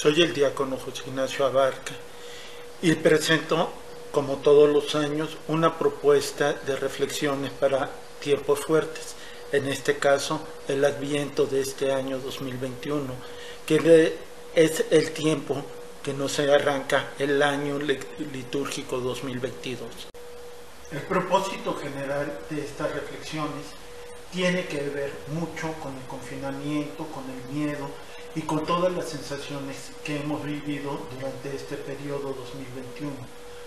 Soy el diácono José Ignacio Abarca y presento, como todos los años, una propuesta de reflexiones para tiempos fuertes. En este caso, el Adviento de este año 2021, que es el tiempo que nos arranca el año litúrgico 2022. El propósito general de estas reflexiones tiene que ver mucho con el confinamiento, con el miedo y con todas las sensaciones que hemos vivido durante este periodo 2021,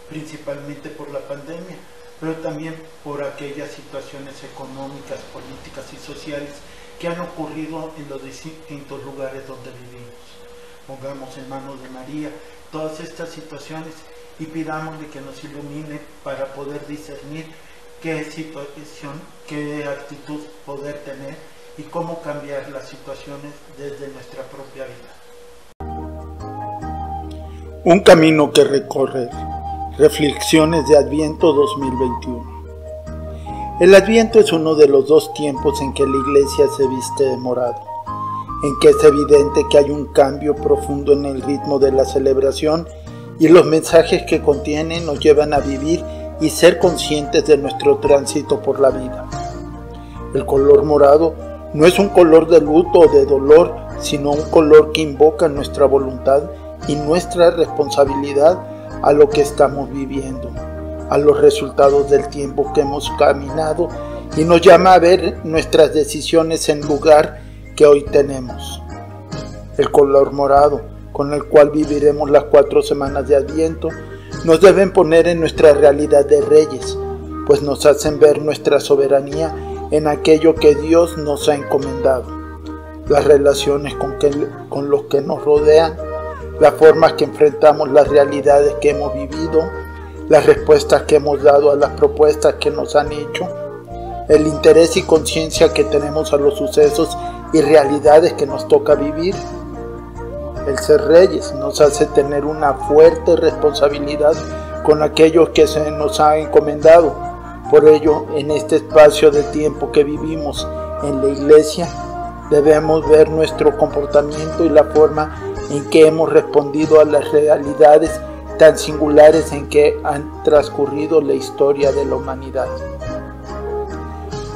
principalmente por la pandemia, pero también por aquellas situaciones económicas, políticas y sociales que han ocurrido en los distintos lugares donde vivimos. Pongamos en manos de María todas estas situaciones y pidámosle que nos ilumine para poder discernir qué situación, qué actitud poder tener y cómo cambiar las situaciones desde nuestra propia vida. Un camino que recorrer. Reflexiones de Adviento 2021. El Adviento es uno de los dos tiempos en que la Iglesia se viste de morado, en que es evidente que hay un cambio profundo en el ritmo de la celebración y los mensajes que contiene nos llevan a vivir y ser conscientes de nuestro tránsito por la vida. El color morado no es un color de luto o de dolor, sino un color que invoca nuestra voluntad y nuestra responsabilidad a lo que estamos viviendo, a los resultados del tiempo que hemos caminado y nos llama a ver nuestras decisiones en lugar que hoy tenemos. El color morado, con el cual viviremos las 4 semanas de Adviento, nos deben poner en nuestra realidad de reyes, pues nos hacen ver nuestra soberanía en aquello que Dios nos ha encomendado, las relaciones con los que nos rodean, las formas que enfrentamos las realidades que hemos vivido, las respuestas que hemos dado a las propuestas que nos han hecho, el interés y conciencia que tenemos a los sucesos y realidades que nos toca vivir. El ser reyes nos hace tener una fuerte responsabilidad con aquellos que se nos ha encomendado. Por ello, en este espacio de tiempo que vivimos en la Iglesia, debemos ver nuestro comportamiento y la forma en que hemos respondido a las realidades tan singulares en que han transcurrido la historia de la humanidad.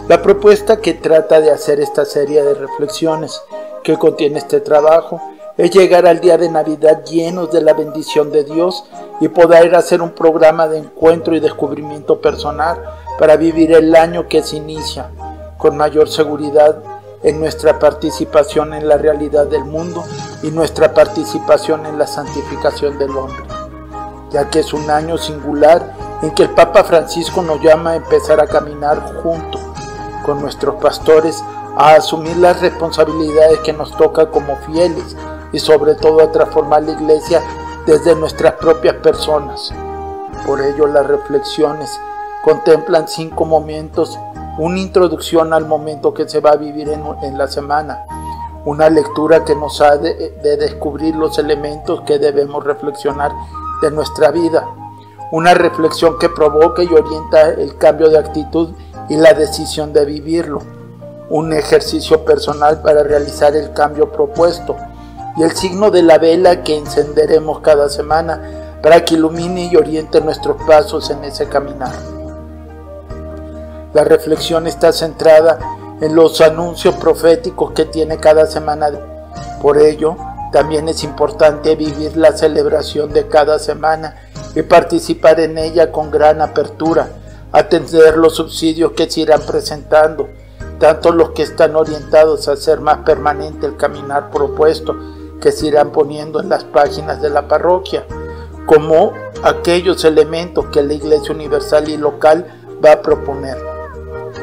La propuesta que trata de hacer esta serie de reflexiones que contiene este trabajo es llegar al día de Navidad llenos de la bendición de Dios y poder hacer un programa de encuentro y descubrimiento personal para vivir el año que se inicia con mayor seguridad en nuestra participación en la realidad del mundo y nuestra participación en la santificación del hombre, ya que es un año singular en que el Papa Francisco nos llama a empezar a caminar junto con nuestros pastores a asumir las responsabilidades que nos toca como fieles y sobre todo a transformar la Iglesia desde nuestras propias personas. Por ello las reflexiones contemplan 5 momentos, una introducción al momento que se va a vivir en la semana, una lectura que nos ha de descubrir los elementos que debemos reflexionar de nuestra vida, una reflexión que provoca y orienta el cambio de actitud y la decisión de vivirlo, un ejercicio personal para realizar el cambio propuesto y el signo de la vela que encenderemos cada semana para que ilumine y oriente nuestros pasos en ese caminar. La reflexión está centrada en los anuncios proféticos que tiene cada semana. Por ello, también es importante vivir la celebración de cada semana y participar en ella con gran apertura, atender los subsidios que se irán presentando, tanto los que están orientados a hacer más permanente el caminar propuesto que se irán poniendo en las páginas de la parroquia, como aquellos elementos que la Iglesia Universal y local va a proponer.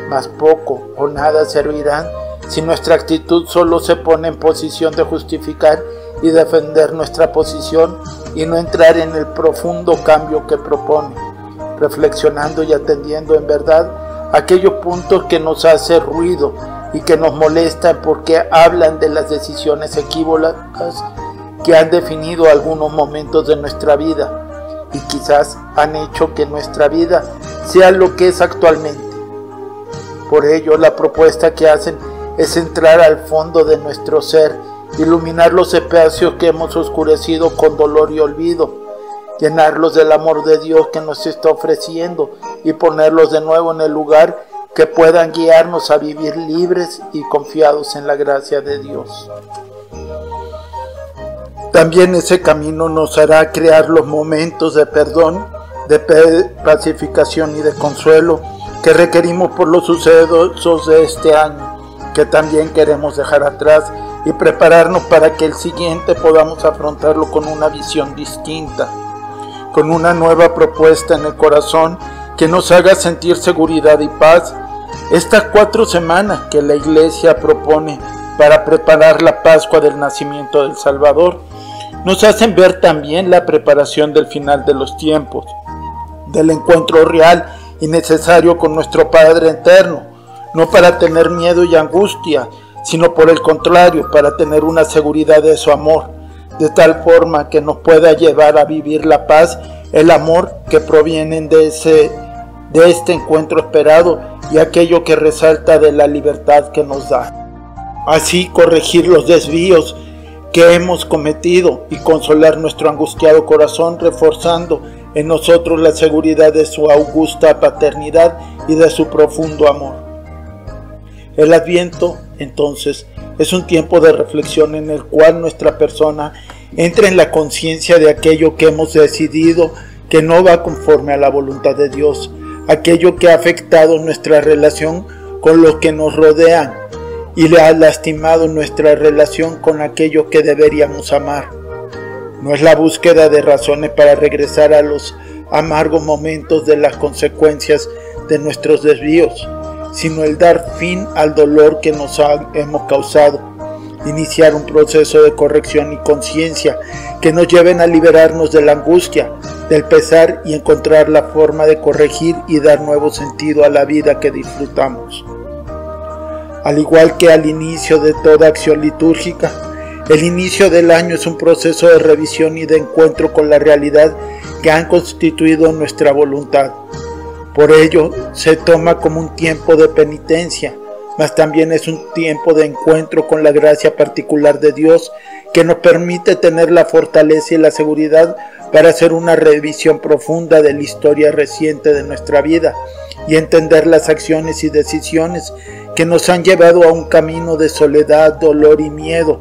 Más poco o nada servirán si nuestra actitud solo se pone en posición de justificar y defender nuestra posición y no entrar en el profundo cambio que propone, reflexionando y atendiendo en verdad aquellos puntos que nos hacen ruido y que nos molestan porque hablan de las decisiones equívocas que han definido algunos momentos de nuestra vida y quizás han hecho que nuestra vida sea lo que es actualmente. Por ello, la propuesta que hacen es entrar al fondo de nuestro ser iluminar los espacios que hemos oscurecido con dolor y olvido, llenarlos del amor de Dios que nos está ofreciendo y ponerlos de nuevo en el lugar que puedan guiarnos a vivir libres y confiados en la gracia de Dios. También ese camino nos hará crear los momentos de perdón, de pacificación y de consuelo que requerimos por los sucesos de este año, que también queremos dejar atrás y prepararnos para que el siguiente podamos afrontarlo con una visión distinta, con una nueva propuesta en el corazón que nos haga sentir seguridad y paz. Estas 4 semanas que la Iglesia propone para preparar la Pascua del nacimiento del Salvador nos hacen ver también la preparación del final de los tiempos, del encuentro real y necesario con nuestro Padre eterno, no para tener miedo y angustia, sino por el contrario, para tener una seguridad de su amor, de tal forma que nos pueda llevar a vivir la paz, el amor que provienen de este encuentro esperado y aquello que resalta de la libertad que nos da. Así corregir los desvíos que hemos cometido y consolar nuestro angustiado corazón, reforzando en nosotros la seguridad de su augusta paternidad y de su profundo amor. El Adviento, entonces, es un tiempo de reflexión en el cual nuestra persona entra en la conciencia de aquello que hemos decidido que no va conforme a la voluntad de Dios, aquello que ha afectado nuestra relación con los que nos rodean y le ha lastimado nuestra relación con aquello que deberíamos amar. No es la búsqueda de razones para regresar a los amargos momentos de las consecuencias de nuestros desvíos, sino el dar fin al dolor que nos hemos causado, iniciar un proceso de corrección y conciencia que nos lleven a liberarnos de la angustia, del pesar y encontrar la forma de corregir y dar nuevo sentido a la vida que disfrutamos. Al igual que al inicio de toda acción litúrgica, el inicio del año es un proceso de revisión y de encuentro con la realidad que han constituido nuestra voluntad. Por ello, se toma como un tiempo de penitencia, mas también es un tiempo de encuentro con la gracia particular de Dios que nos permite tener la fortaleza y la seguridad para hacer una revisión profunda de la historia reciente de nuestra vida y entender las acciones y decisiones que nos han llevado a un camino de soledad, dolor y miedo,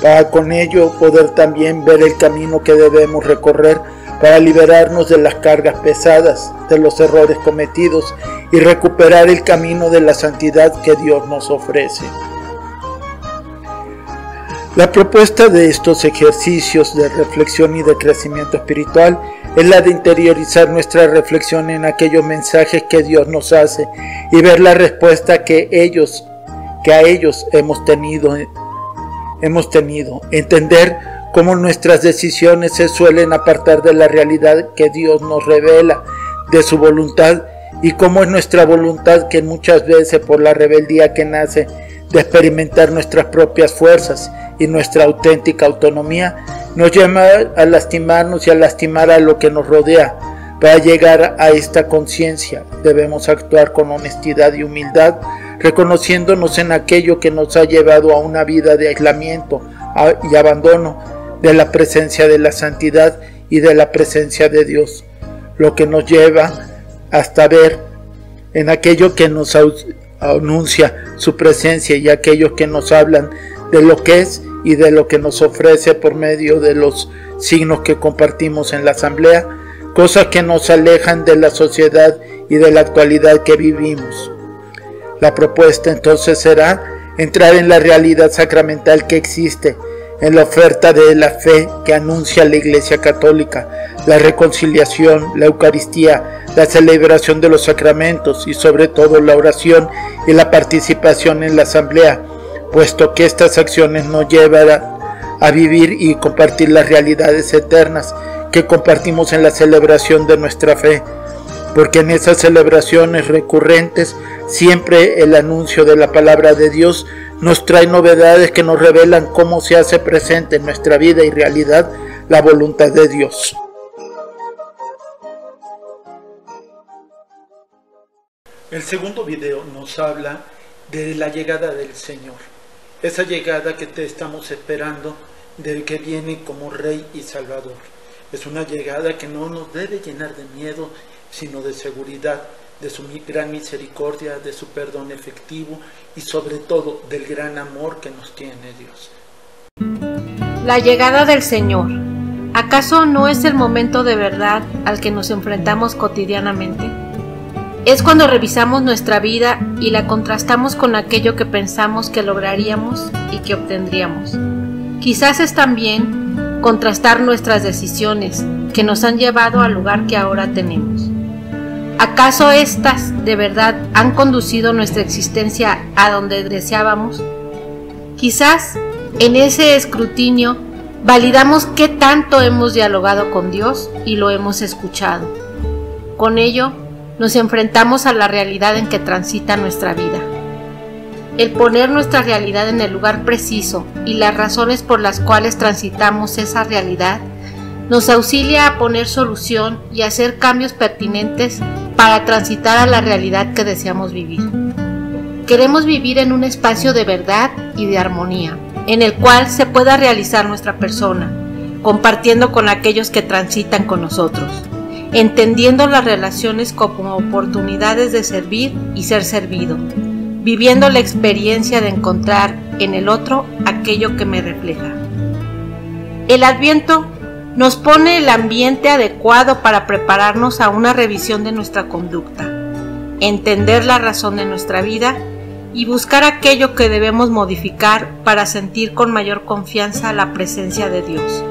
para con ello poder también ver el camino que debemos recorrer para liberarnos de las cargas pesadas, de los errores cometidos y recuperar el camino de la santidad que Dios nos ofrece. La propuesta de estos ejercicios de reflexión y de crecimiento espiritual es la de interiorizar nuestra reflexión en aquellos mensajes que Dios nos hace y ver la respuesta que a ellos hemos tenido, entender cómo nuestras decisiones se suelen apartar de la realidad que Dios nos revela, de su voluntad, y cómo es nuestra voluntad que muchas veces por la rebeldía que nace de experimentar nuestras propias fuerzas y nuestra auténtica autonomía, nos llama a lastimarnos y a lastimar a lo que nos rodea. Para llegar a esta conciencia debemos actuar con honestidad y humildad, reconociéndonos en aquello que nos ha llevado a una vida de aislamiento y abandono de la presencia de la santidad y de la presencia de Dios, lo que nos lleva hasta ver en aquello que nos anuncia su presencia y aquellos que nos hablan de lo que es y de lo que nos ofrece por medio de los signos que compartimos en la asamblea, cosas que nos alejan de la sociedad y de la actualidad que vivimos. La propuesta entonces será entrar en la realidad sacramental que existe, en la oferta de la fe que anuncia la Iglesia Católica, la reconciliación, la Eucaristía, la celebración de los sacramentos y sobre todo la oración y la participación en la asamblea, puesto que estas acciones nos llevan a vivir y compartir las realidades eternas que compartimos en la celebración de nuestra fe, porque en esas celebraciones recurrentes siempre el anuncio de la palabra de Dios nos trae novedades que nos revelan cómo se hace presente en nuestra vida y realidad la voluntad de Dios. El segundo video nos habla de la llegada del Señor. esa llegada que te estamos esperando del que viene como Rey y Salvador. Es una llegada que no nos debe llenar de miedo, sino de seguridad, de su gran misericordia, de su perdón efectivo y sobre todo del gran amor que nos tiene Dios. La llegada del Señor. ¿Acaso no es el momento de verdad al que nos enfrentamos cotidianamente? Es cuando revisamos nuestra vida y la contrastamos con aquello que pensamos que lograríamos y que obtendríamos. Quizás es también contrastar nuestras decisiones que nos han llevado al lugar que ahora tenemos. ¿Acaso estas de verdad han conducido nuestra existencia a donde deseábamos? Quizás en ese escrutinio validamos qué tanto hemos dialogado con Dios y lo hemos escuchado. Con ello, nos enfrentamos a la realidad en que transita nuestra vida. El poner nuestra realidad en el lugar preciso y las razones por las cuales transitamos esa realidad nos auxilia a poner solución y hacer cambios pertinentes para transitar a la realidad que deseamos vivir. Queremos vivir en un espacio de verdad y de armonía, en el cual se pueda realizar nuestra persona, compartiendo con aquellos que transitan con nosotros, entendiendo las relaciones como oportunidades de servir y ser servido, viviendo la experiencia de encontrar en el otro aquello que me refleja. El Adviento nos pone el ambiente adecuado para prepararnos a una revisión de nuestra conducta, entender la razón de nuestra vida y buscar aquello que debemos modificar para sentir con mayor confianza la presencia de Dios.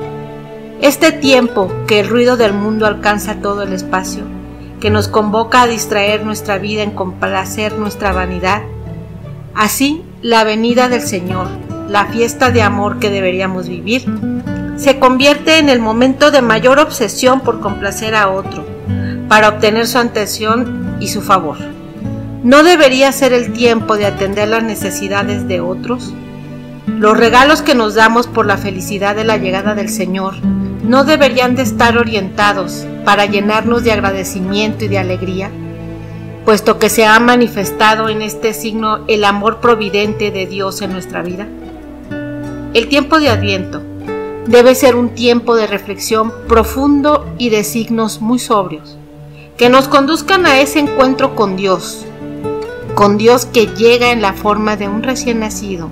Este tiempo que el ruido del mundo alcanza todo el espacio, que nos convoca a distraer nuestra vida en complacer nuestra vanidad, así la venida del Señor, la fiesta de amor que deberíamos vivir, se convierte en el momento de mayor obsesión por complacer a otro, para obtener su atención y su favor. ¿No debería ser el tiempo de atender las necesidades de otros? Los regalos que nos damos por la felicidad de la llegada del Señor no deberían de estar orientados para llenarnos de agradecimiento y de alegría, puesto que se ha manifestado en este signo el amor providente de Dios en nuestra vida. El tiempo de Adviento debe ser un tiempo de reflexión profundo y de signos muy sobrios, que nos conduzcan a ese encuentro con Dios que llega en la forma de un recién nacido,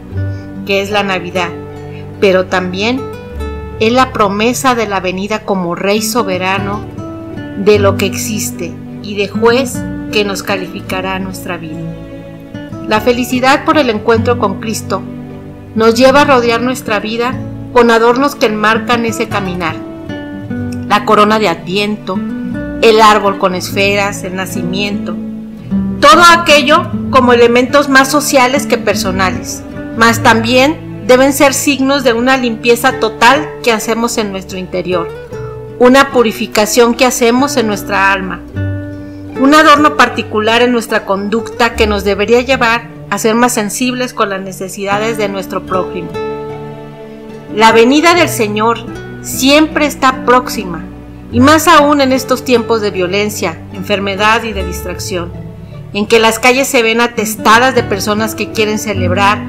que es la Navidad, pero también es la promesa de la venida como Rey soberano de lo que existe y de juez que nos calificará nuestra vida. La felicidad por el encuentro con Cristo nos lleva a rodear nuestra vida con adornos que enmarcan ese caminar. La corona de Adviento, el árbol con esferas, el nacimiento, todo aquello como elementos más sociales que personales, mas también deben ser signos de una limpieza total que hacemos en nuestro interior, una purificación que hacemos en nuestra alma, un adorno particular en nuestra conducta que nos debería llevar a ser más sensibles con las necesidades de nuestro prójimo. La venida del Señor siempre está próxima, y más aún en estos tiempos de violencia, enfermedad y de distracción, en que las calles se ven atestadas de personas que quieren celebrar,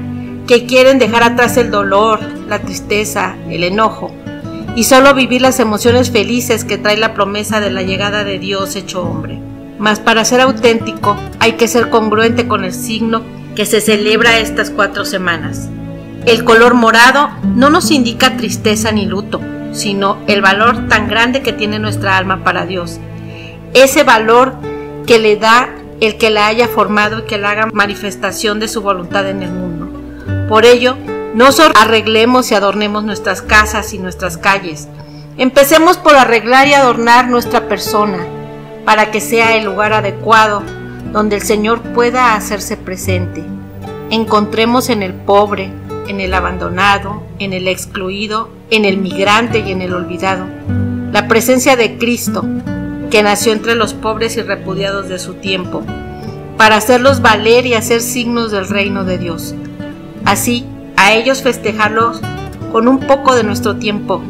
que quieren dejar atrás el dolor, la tristeza, el enojo, y solo vivir las emociones felices que trae la promesa de la llegada de Dios hecho hombre. Mas para ser auténtico hay que ser congruente con el signo que se celebra estas 4 semanas. El color morado no nos indica tristeza ni luto, sino el valor tan grande que tiene nuestra alma para Dios. Ese valor que le da el que la haya formado y que la haga manifestación de su voluntad en el mundo. Por ello, no solo arreglemos y adornemos nuestras casas y nuestras calles. Empecemos por arreglar y adornar nuestra persona, para que sea el lugar adecuado donde el Señor pueda hacerse presente. Encontremos en el pobre, en el abandonado, en el excluido, en el migrante y en el olvidado la presencia de Cristo, que nació entre los pobres y repudiados de su tiempo, para hacerlos valer y hacer signos del reino de Dios. Así, a ellos festejarlos con un poco de nuestro tiempo,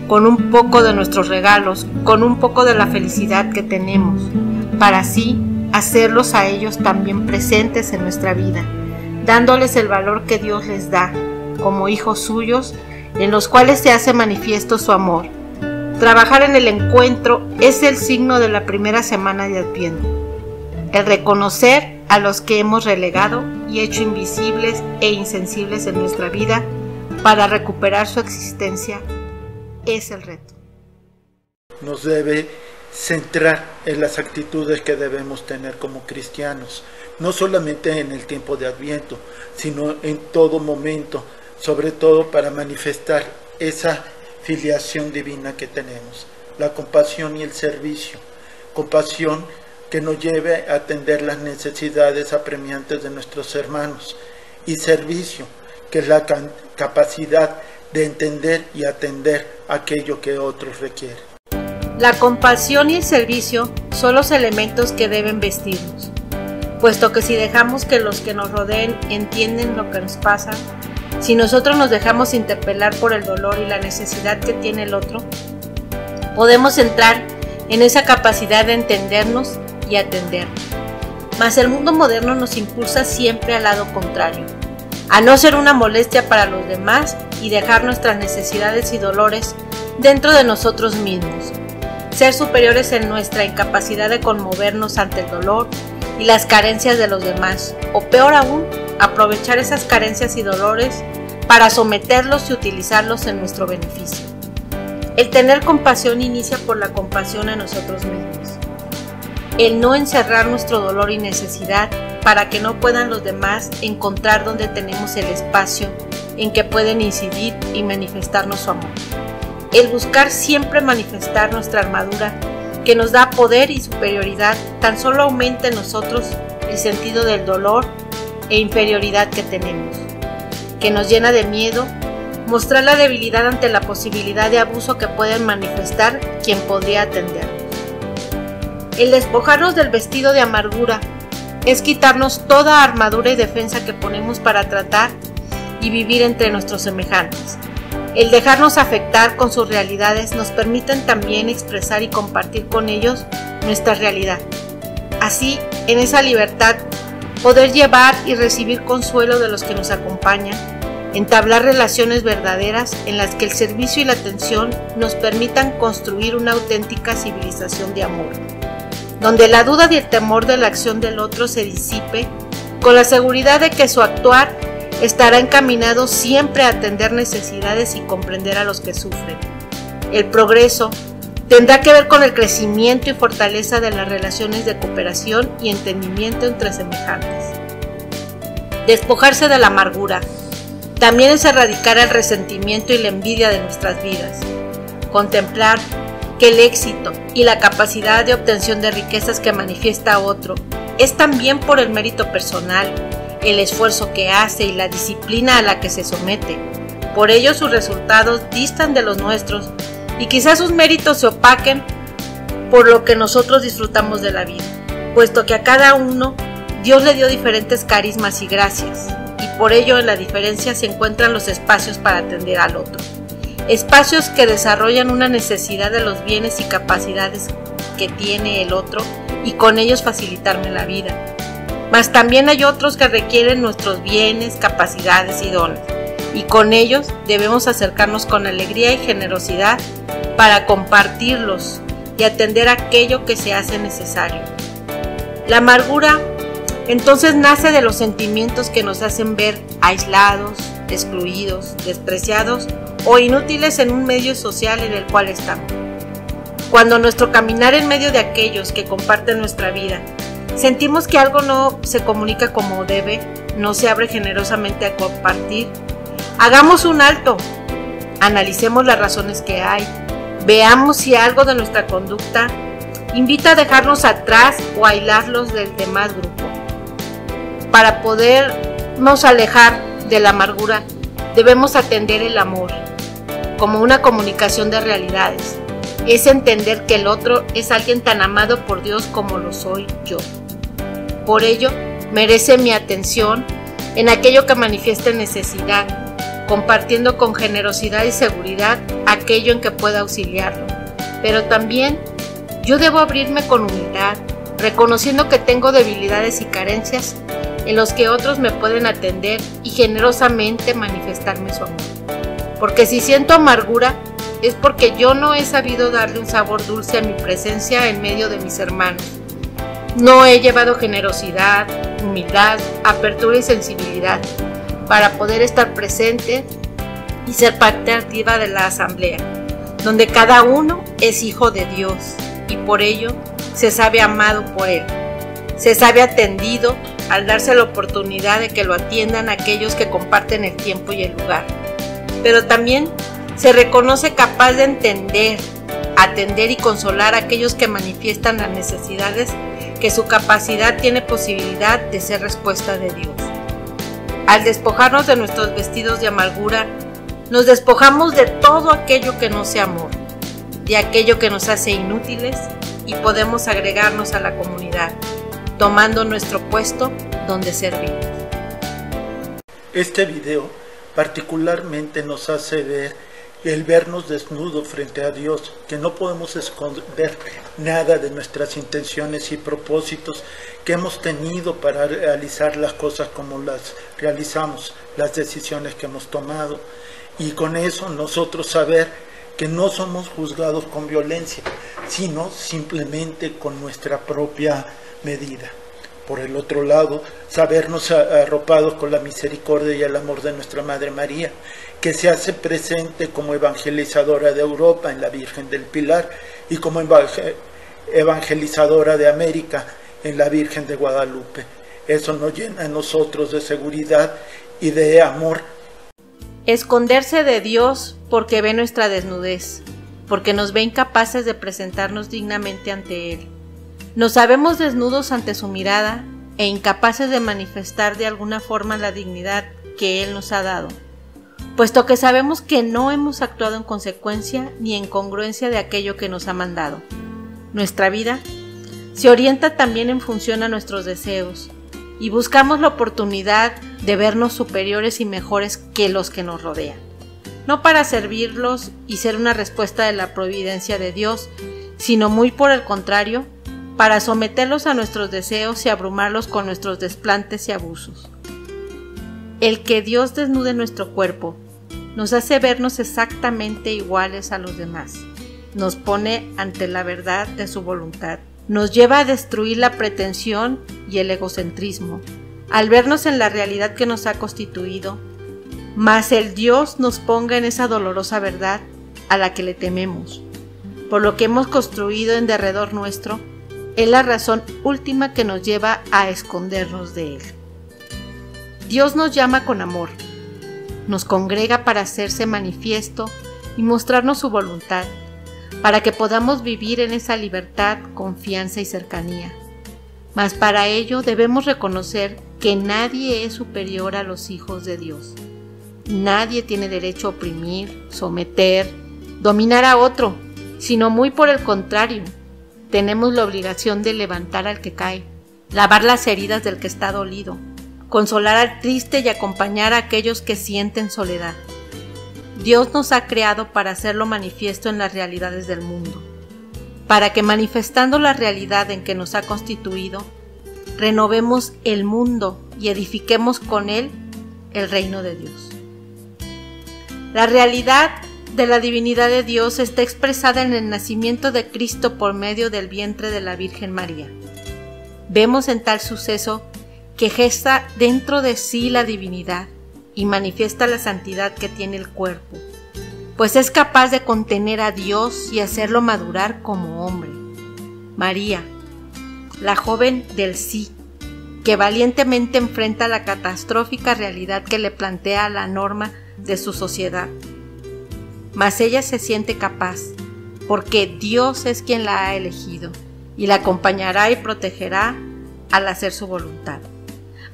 con un poco de nuestros regalos, con un poco de la felicidad que tenemos, para así hacerlos a ellos también presentes en nuestra vida, dándoles el valor que Dios les da, como hijos suyos, en los cuales se hace manifiesto su amor. Trabajar en el encuentro es el signo de la primera semana de Adviento. El reconocer a los que hemos relegado y hecho invisibles e insensibles en nuestra vida para recuperar su existencia es el reto. Nos debe centrar en las actitudes que debemos tener como cristianos, no solamente en el tiempo de Adviento, sino en todo momento, sobre todo para manifestar esa filiación divina que tenemos, la compasión y el servicio. Compasión que nos lleve a atender las necesidades apremiantes de nuestros hermanos, y servicio, que es la capacidad de entender y atender aquello que otros requieren. La compasión y el servicio son los elementos que deben vestirnos, puesto que si dejamos que los que nos rodeen entienden lo que nos pasa, si nosotros nos dejamos interpelar por el dolor y la necesidad que tiene el otro, podemos entrar en esa capacidad de entendernos y atender. Mas el mundo moderno nos impulsa siempre al lado contrario, a no ser una molestia para los demás y dejar nuestras necesidades y dolores dentro de nosotros mismos, ser superiores en nuestra incapacidad de conmovernos ante el dolor y las carencias de los demás, o peor aún, aprovechar esas carencias y dolores para someterlos y utilizarlos en nuestro beneficio. El tener compasión inicia por la compasión a nosotros mismos. El no encerrar nuestro dolor y necesidad para que no puedan los demás encontrar donde tenemos el espacio en que pueden incidir y manifestarnos su amor. El buscar siempre manifestar nuestra armadura que nos da poder y superioridad tan solo aumenta en nosotros el sentido del dolor e inferioridad que tenemos, que nos llena de miedo, mostrar la debilidad ante la posibilidad de abuso que pueden manifestar quien podría atendernos. El despojarnos del vestido de amargura es quitarnos toda armadura y defensa que ponemos para tratar y vivir entre nuestros semejantes. El dejarnos afectar con sus realidades nos permiten también expresar y compartir con ellos nuestra realidad. Así, en esa libertad, poder llevar y recibir consuelo de los que nos acompañan, entablar relaciones verdaderas en las que el servicio y la atención nos permitan construir una auténtica civilización de amor, donde la duda y el temor de la acción del otro se disipe, con la seguridad de que su actuar estará encaminado siempre a atender necesidades y comprender a los que sufren. El progreso tendrá que ver con el crecimiento y fortaleza de las relaciones de cooperación y entendimiento entre semejantes. Despojarse de la amargura también es erradicar el resentimiento y la envidia de nuestras vidas. Contemplar que el éxito y la capacidad de obtención de riquezas que manifiesta otro es también por el mérito personal, el esfuerzo que hace y la disciplina a la que se somete. Por ello sus resultados distan de los nuestros y quizás sus méritos se opaquen por lo que nosotros disfrutamos de la vida, puesto que a cada uno Dios le dio diferentes carismas y gracias, y por ello en la diferencia se encuentran los espacios para atender al otro. Espacios que desarrollan una necesidad de los bienes y capacidades que tiene el otro y con ellos facilitarme la vida. Mas también hay otros que requieren nuestros bienes, capacidades y dones, y con ellos debemos acercarnos con alegría y generosidad para compartirlos y atender aquello que se hace necesario. La amargura entonces nace de los sentimientos que nos hacen ver aislados, excluidos, despreciados o inútiles en un medio social en el cual estamos. Cuando nuestro caminar en medio de aquellos que comparten nuestra vida sentimos que algo no se comunica como debe, no se abre generosamente a compartir, hagamos un alto, analicemos las razones que hay, veamos si algo de nuestra conducta invita a dejarnos atrás o a aislarlos del demás grupo. Para podernos alejar de la amargura, debemos atender el amor como una comunicación de realidades. Es entender que el otro es alguien tan amado por Dios como lo soy yo. Por ello, merece mi atención en aquello que manifieste necesidad, compartiendo con generosidad y seguridad aquello en que pueda auxiliarlo. Pero también yo debo abrirme con humildad, reconociendo que tengo debilidades y carencias en los que otros me pueden atender y generosamente manifestarme su amor. Porque si siento amargura, es porque yo no he sabido darle un sabor dulce a mi presencia en medio de mis hermanos. No he llevado generosidad, humildad, apertura y sensibilidad para poder estar presente y ser parte activa de la asamblea, donde cada uno es hijo de Dios y por ello se sabe amado por Él. Se sabe atendido al darse la oportunidad de que lo atiendan aquellos que comparten el tiempo y el lugar. Pero también se reconoce capaz de entender, atender y consolar a aquellos que manifiestan las necesidades que su capacidad tiene posibilidad de ser respuesta de Dios. Al despojarnos de nuestros vestidos de amargura, nos despojamos de todo aquello que no sea amor, de aquello que nos hace inútiles y podemos agregarnos a la comunidad, tomando nuestro puesto donde servimos. Este video particularmente nos hace ver el vernos desnudos frente a Dios, que no podemos esconder nada de nuestras intenciones y propósitos que hemos tenido para realizar las cosas como las realizamos, las decisiones que hemos tomado, y con eso nosotros saber que no somos juzgados con violencia, sino simplemente con nuestra propia medida. Por el otro lado, sabernos arropados con la misericordia y el amor de nuestra Madre María, que se hace presente como evangelizadora de Europa en la Virgen del Pilar y como evangelizadora de América en la Virgen de Guadalupe. Eso nos llena a nosotros de seguridad y de amor. Esconderse de Dios porque ve nuestra desnudez, porque nos ve incapaces de presentarnos dignamente ante Él. Nos sabemos desnudos ante su mirada e incapaces de manifestar de alguna forma la dignidad que Él nos ha dado, puesto que sabemos que no hemos actuado en consecuencia ni en congruencia de aquello que nos ha mandado. Nuestra vida se orienta también en función a nuestros deseos y buscamos la oportunidad de vernos superiores y mejores que los que nos rodean, no para servirlos y ser una respuesta de la providencia de Dios, sino muy por el contrario, para someterlos a nuestros deseos y abrumarlos con nuestros desplantes y abusos. El que Dios desnude nuestro cuerpo nos hace vernos exactamente iguales a los demás, nos pone ante la verdad de su voluntad, nos lleva a destruir la pretensión y el egocentrismo, al vernos en la realidad que nos ha constituido, mas el Dios nos ponga en esa dolorosa verdad a la que le tememos, por lo que hemos construido en derredor nuestro, es la razón última que nos lleva a escondernos de Él. Dios nos llama con amor, nos congrega para hacerse manifiesto y mostrarnos su voluntad, para que podamos vivir en esa libertad, confianza y cercanía. Mas para ello debemos reconocer que nadie es superior a los hijos de Dios. Nadie tiene derecho a oprimir, someter, dominar a otro, sino muy por el contrario. Tenemos la obligación de levantar al que cae, lavar las heridas del que está dolido, consolar al triste y acompañar a aquellos que sienten soledad. Dios nos ha creado para hacerlo manifiesto en las realidades del mundo, para que manifestando la realidad en que nos ha constituido, renovemos el mundo y edifiquemos con él el reino de Dios. La realidad de la divinidad de Dios está expresada en el nacimiento de Cristo por medio del vientre de la Virgen María. Vemos en tal suceso que gesta dentro de sí la divinidad y manifiesta la santidad que tiene el cuerpo, pues es capaz de contener a Dios y hacerlo madurar como hombre. María, la joven del sí, que valientemente enfrenta la catastrófica realidad que le plantea la norma de su sociedad. Mas ella se siente capaz, porque Dios es quien la ha elegido, y la acompañará y protegerá al hacer su voluntad.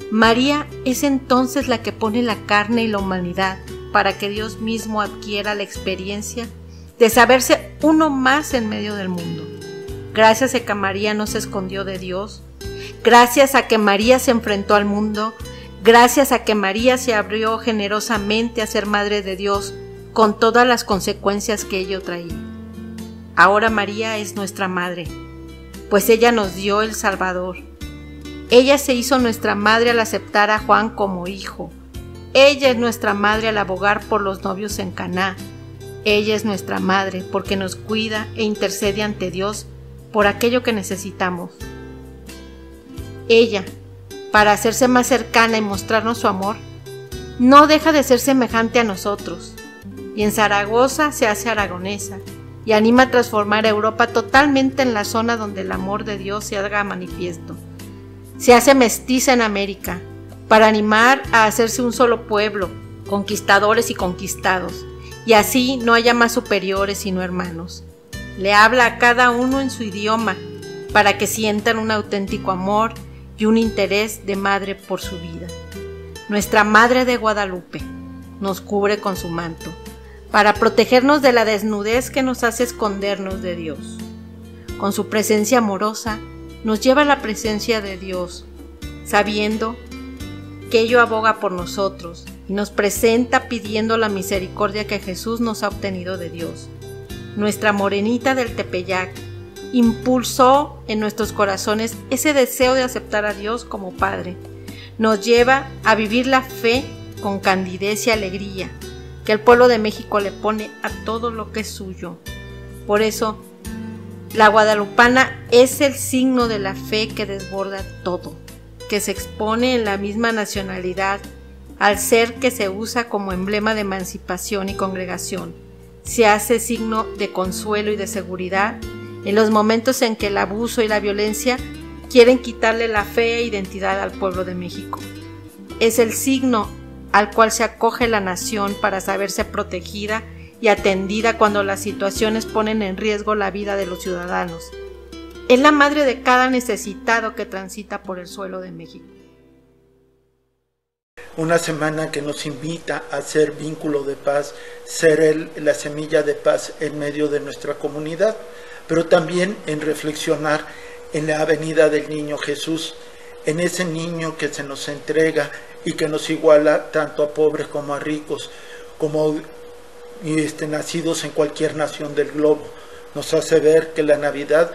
María es entonces la que pone la carne y la humanidad para que Dios mismo adquiera la experiencia de saberse uno más en medio del mundo. Gracias a que María no se escondió de Dios, gracias a que María se enfrentó al mundo, gracias a que María se abrió generosamente a ser Madre de Dios con todas las consecuencias que ello traía. Ahora María es nuestra Madre, pues ella nos dio el Salvador. Ella se hizo nuestra madre al aceptar a Juan como hijo. Ella es nuestra madre al abogar por los novios en Caná. Ella es nuestra madre porque nos cuida e intercede ante Dios por aquello que necesitamos. Ella, para hacerse más cercana y mostrarnos su amor, no deja de ser semejante a nosotros, y en Zaragoza se hace aragonesa, y anima a transformar a Europa totalmente en la zona donde el amor de Dios se haga manifiesto. Se hace mestiza en América, para animar a hacerse un solo pueblo, conquistadores y conquistados, y así no haya más superiores sino hermanos. Le habla a cada uno en su idioma, para que sientan un auténtico amor y un interés de madre por su vida. Nuestra Madre de Guadalupe nos cubre con su manto, para protegernos de la desnudez que nos hace escondernos de Dios. Con su presencia amorosa, nos lleva a la presencia de Dios, sabiendo que ello aboga por nosotros y nos presenta pidiendo la misericordia que Jesús nos ha obtenido de Dios. Nuestra morenita del Tepeyac impulsó en nuestros corazones ese deseo de aceptar a Dios como Padre. Nos lleva a vivir la fe con candidez y alegría que el pueblo de México le pone a todo lo que es suyo. Por eso, la guadalupana es el signo de la fe que desborda todo, que se expone en la misma nacionalidad, al ser que se usa como emblema de emancipación y congregación. Se hace signo de consuelo y de seguridad en los momentos en que el abuso y la violencia quieren quitarle la fe e identidad al pueblo de México. Es el signo al cual se acoge la nación para saberse protegida y atendida cuando las situaciones ponen en riesgo la vida de los ciudadanos. Es la madre de cada necesitado que transita por el suelo de México. Una semana que nos invita a ser vínculo de paz, ser la semilla de paz en medio de nuestra comunidad, pero también en reflexionar en la venida del niño Jesús, en ese niño que se nos entrega y que nos iguala tanto a pobres como a ricos, como nacidos en cualquier nación del globo. Nos hace ver que la Navidad,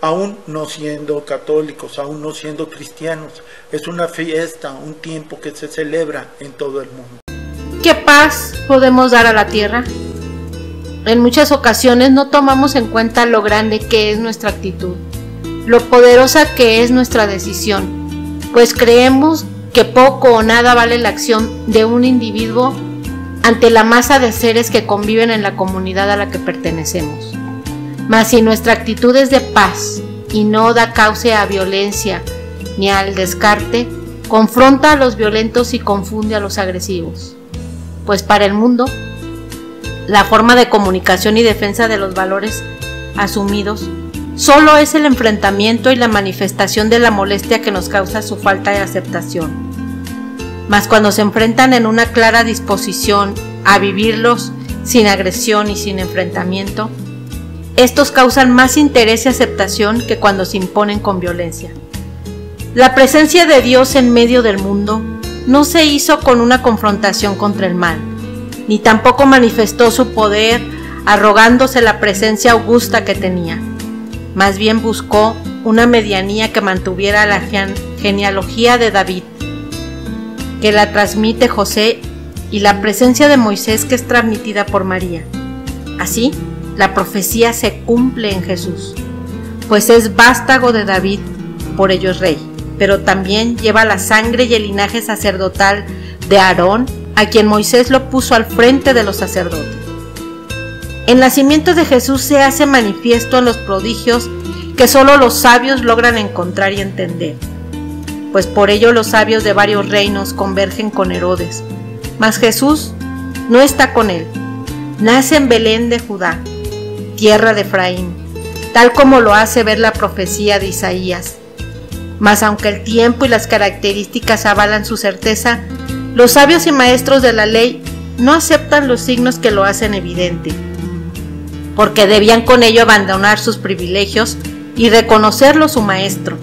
aún no siendo católicos, aún no siendo cristianos, es una fiesta, un tiempo que se celebra en todo el mundo. ¿Qué paz podemos dar a la tierra? En muchas ocasiones no tomamos en cuenta lo grande que es nuestra actitud, lo poderosa que es nuestra decisión, pues creemos que poco o nada vale la acción de un individuo ante la masa de seres que conviven en la comunidad a la que pertenecemos. Mas si nuestra actitud es de paz y no da causa a violencia ni al descarte, confronta a los violentos y confunde a los agresivos. Pues para el mundo, la forma de comunicación y defensa de los valores asumidos solo es el enfrentamiento y la manifestación de la molestia que nos causa su falta de aceptación. Mas cuando se enfrentan en una clara disposición a vivirlos sin agresión y sin enfrentamiento, estos causan más interés y aceptación que cuando se imponen con violencia. La presencia de Dios en medio del mundo no se hizo con una confrontación contra el mal, ni tampoco manifestó su poder arrogándose la presencia augusta que tenía. Más bien buscó una medianía que mantuviera la genealogía de David, que la transmite José, y la presencia de Moisés que es transmitida por María. Así, la profecía se cumple en Jesús, pues es vástago de David, por ello es rey, pero también lleva la sangre y el linaje sacerdotal de Aarón, a quien Moisés lo puso al frente de los sacerdotes. El nacimiento de Jesús se hace manifiesto en los prodigios que solo los sabios logran encontrar y entender, pues por ello los sabios de varios reinos convergen con Herodes, mas Jesús no está con él. Nace en Belén de Judá, tierra de Efraín, tal como lo hace ver la profecía de Isaías. Mas aunque el tiempo y las características avalan su certeza, los sabios y maestros de la ley no aceptan los signos que lo hacen evidente, porque debían con ello abandonar sus privilegios y reconocerlo su maestro.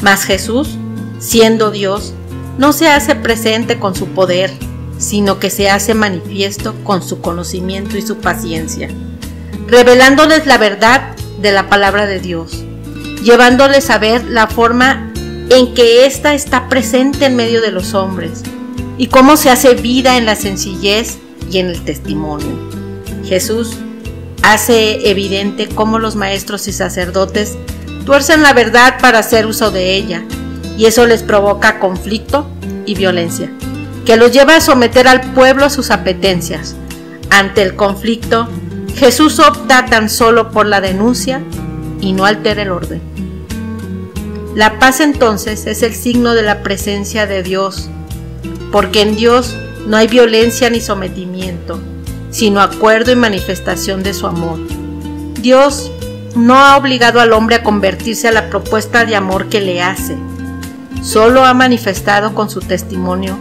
Mas Jesús, siendo Dios, no se hace presente con su poder, sino que se hace manifiesto con su conocimiento y su paciencia, revelándoles la verdad de la palabra de Dios, llevándoles a ver la forma en que ésta está presente en medio de los hombres y cómo se hace vida en la sencillez y en el testimonio. Jesús hace evidente cómo los maestros y sacerdotes tuercen la verdad para hacer uso de ella, y eso les provoca conflicto y violencia, que los lleva a someter al pueblo a sus apetencias. Ante el conflicto, Jesús opta tan solo por la denuncia y no altera el orden. La paz entonces es el signo de la presencia de Dios, porque en Dios no hay violencia ni sometimiento, sino acuerdo y manifestación de su amor. Dios no ha obligado al hombre a convertirse a la propuesta de amor que le hace, solo ha manifestado con su testimonio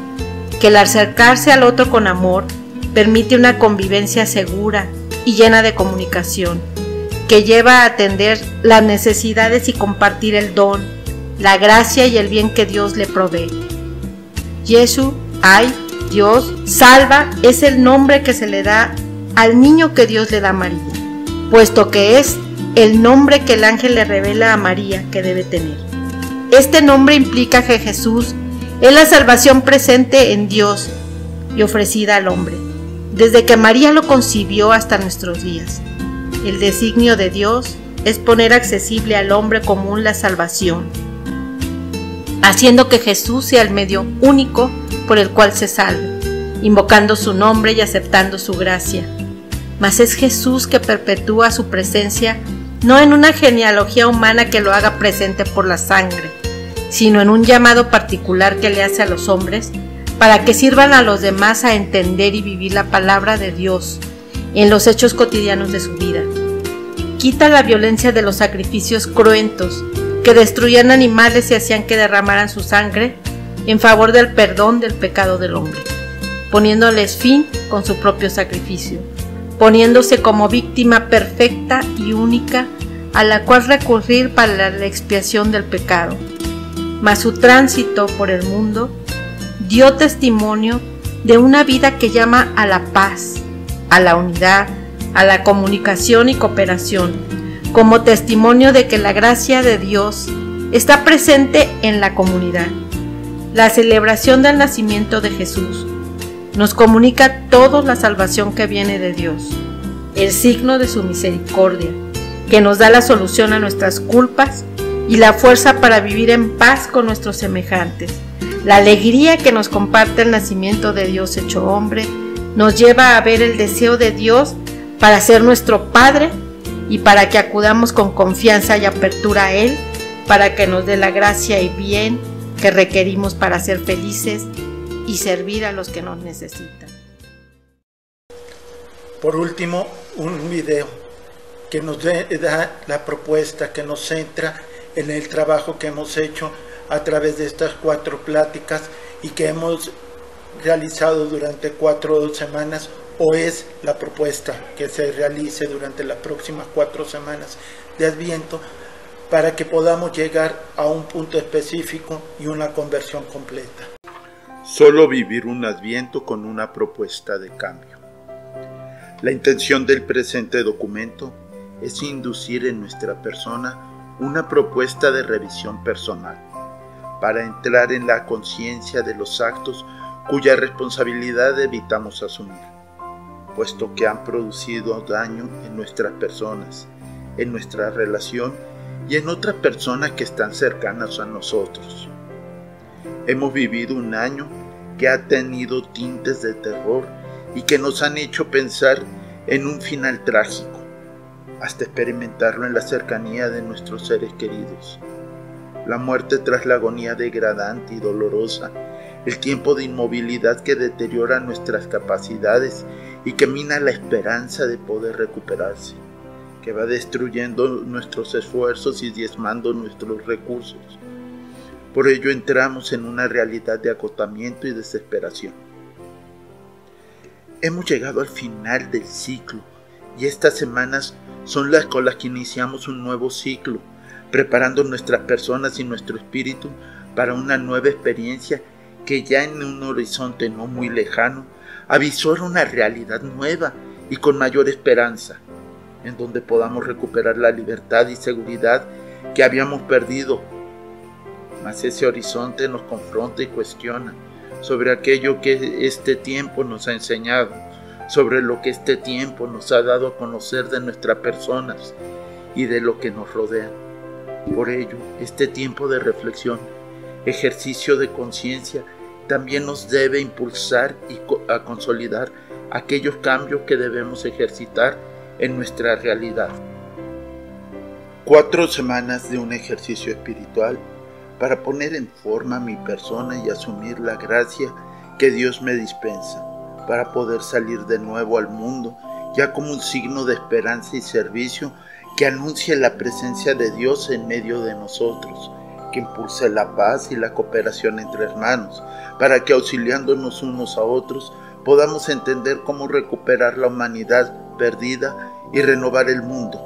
que el acercarse al otro con amor permite una convivencia segura y llena de comunicación, que lleva a atender las necesidades y compartir el don, la gracia y el bien que Dios le provee. Jesús, Dios, salva es el nombre que se le da al niño que Dios le da a María, puesto que es el nombre que el ángel le revela a María que debe tener. Este nombre implica que Jesús es la salvación presente en Dios y ofrecida al hombre, desde que María lo concibió hasta nuestros días. El designio de Dios es poner accesible al hombre común la salvación, haciendo que Jesús sea el medio único por el cual se salve, invocando su nombre y aceptando su gracia. Mas es Jesús que perpetúa su presencia no en una genealogía humana que lo haga presente por la sangre, sino en un llamado particular que le hace a los hombres para que sirvan a los demás a entender y vivir la palabra de Dios en los hechos cotidianos de su vida. Quita la violencia de los sacrificios cruentos que destruían animales y hacían que derramaran su sangre en favor del perdón del pecado del hombre, poniéndoles fin con su propio sacrificio, poniéndose como víctima perfecta y única a la cual recurrir para la expiación del pecado. Mas su tránsito por el mundo dio testimonio de una vida que llama a la paz, a la unidad, a la comunicación y cooperación, como testimonio de que la gracia de Dios está presente en la comunidad. La celebración del nacimiento de Jesús nos comunica a todos la salvación que viene de Dios, el signo de su misericordia, que nos da la solución a nuestras culpas y la fuerza para vivir en paz con nuestros semejantes. La alegría que nos comparte el nacimiento de Dios hecho hombre nos lleva a ver el deseo de Dios para ser nuestro Padre y para que acudamos con confianza y apertura a Él, para que nos dé la gracia y bien que requerimos para ser felices y servir a los que nos necesitan. Por último, un video que nos da la propuesta, que nos centra en el trabajo que hemos hecho a través de estas 4 pláticas y que hemos realizado durante 4 semanas, o es la propuesta que se realice durante las próximas 4 semanas de Adviento, para que podamos llegar a un punto específico y una conversión completa. Solo vivir un Adviento con una propuesta de cambio. La intención del presente documento es inducir en nuestra persona una propuesta de revisión personal, para entrar en la conciencia de los actos cuya responsabilidad evitamos asumir, puesto que han producido daño en nuestras personas, en nuestra relación y en otras personas que están cercanas a nosotros. Hemos vivido un año que ha tenido tintes de terror y que nos han hecho pensar en un final trágico, hasta experimentarlo en la cercanía de nuestros seres queridos. La muerte tras la agonía degradante y dolorosa, el tiempo de inmovilidad que deteriora nuestras capacidades y que mina la esperanza de poder recuperarse, que va destruyendo nuestros esfuerzos y diezmando nuestros recursos. Por ello entramos en una realidad de agotamiento y desesperación. Hemos llegado al final del ciclo y estas semanas son las con las que iniciamos un nuevo ciclo, preparando nuestras personas y nuestro espíritu para una nueva experiencia que ya en un horizonte no muy lejano avisora una realidad nueva y con mayor esperanza, en donde podamos recuperar la libertad y seguridad que habíamos perdido. mas ese horizonte nos confronta y cuestiona sobre aquello que este tiempo nos ha enseñado, sobre lo que este tiempo nos ha dado a conocer de nuestras personas y de lo que nos rodea. Por ello, este tiempo de reflexión, ejercicio de conciencia, también nos debe impulsar y a consolidar aquellos cambios que debemos ejercitar en nuestra realidad. 4 semanas de un ejercicio espiritual para poner en forma mi persona y asumir la gracia que Dios me dispensa, para poder salir de nuevo al mundo, ya como un signo de esperanza y servicio que anuncie la presencia de Dios en medio de nosotros, que impulse la paz y la cooperación entre hermanos, para que auxiliándonos unos a otros podamos entender cómo recuperar la humanidad perdida y renovar el mundo,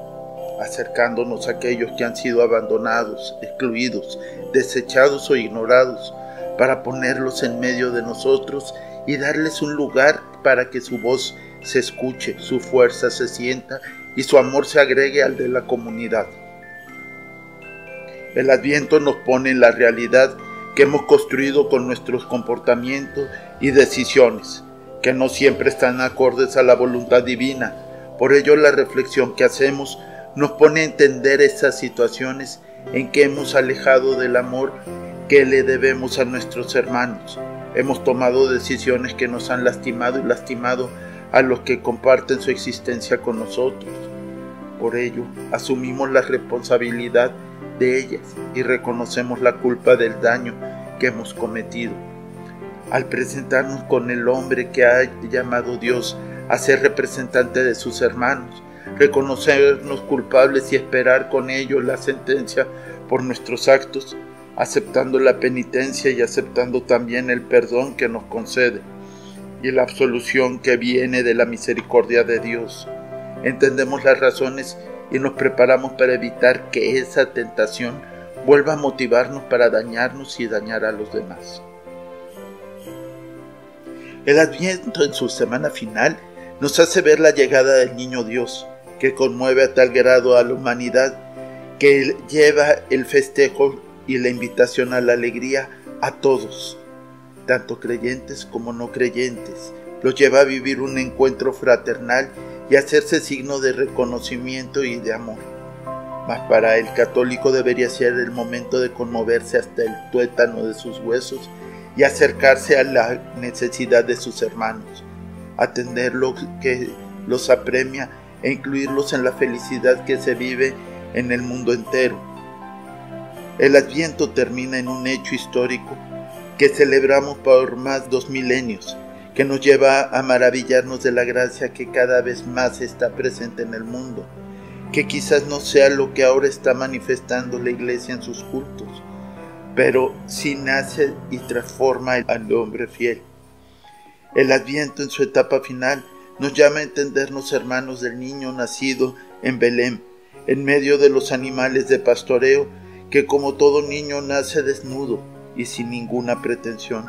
acercándonos a aquellos que han sido abandonados, excluidos, desechados o ignorados, para ponerlos en medio de nosotros y darles un lugar para que su voz se escuche, su fuerza se sienta y su amor se agregue al de la comunidad. El Adviento nos pone en la realidad que hemos construido con nuestros comportamientos y decisiones, que no siempre están acordes a la voluntad divina. Por ello, la reflexión que hacemos nos pone a entender esas situaciones en que hemos alejado del amor que le debemos a nuestros hermanos. Hemos tomado decisiones que nos han lastimado y lastimado a los que comparten su existencia con nosotros. Por ello, asumimos la responsabilidad de ellas y reconocemos la culpa del daño que hemos cometido. Al presentarnos con el hombre que ha llamado Dios a ser representante de sus hermanos, reconocernos culpables y esperar con ello la sentencia por nuestros actos, aceptando la penitencia y aceptando también el perdón que nos concede y la absolución que viene de la misericordia de Dios. Entendemos las razones y nos preparamos para evitar que esa tentación vuelva a motivarnos para dañarnos y dañar a los demás. El Adviento en su semana final nos hace ver la llegada del Niño Dios, que conmueve a tal grado a la humanidad que lleva el festejo y la invitación a la alegría a todos, tanto creyentes como no creyentes. Los lleva a vivir un encuentro fraternal y a hacerse signo de reconocimiento y de amor. Mas para el católico debería ser el momento de conmoverse hasta el tuétano de sus huesos y acercarse a la necesidad de sus hermanos, atender lo que los apremia e incluirlos en la felicidad que se vive en el mundo entero. El Adviento termina en un hecho histórico que celebramos por más 2 milenios, que nos lleva a maravillarnos de la gracia que cada vez más está presente en el mundo, que quizás no sea lo que ahora está manifestando la Iglesia en sus cultos, pero sí nace y transforma al hombre fiel. El Adviento en su etapa final nos llama a entendernos hermanos del niño nacido en Belén, en medio de los animales de pastoreo, que como todo niño nace desnudo y sin ninguna pretensión.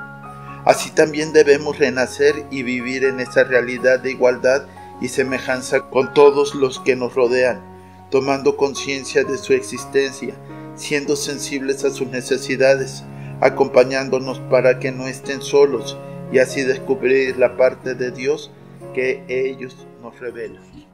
Así también debemos renacer y vivir en esa realidad de igualdad y semejanza con todos los que nos rodean, tomando conciencia de su existencia, siendo sensibles a sus necesidades, acompañándonos para que no estén solos y así descubrir la parte de Dios que ellos nos revelan.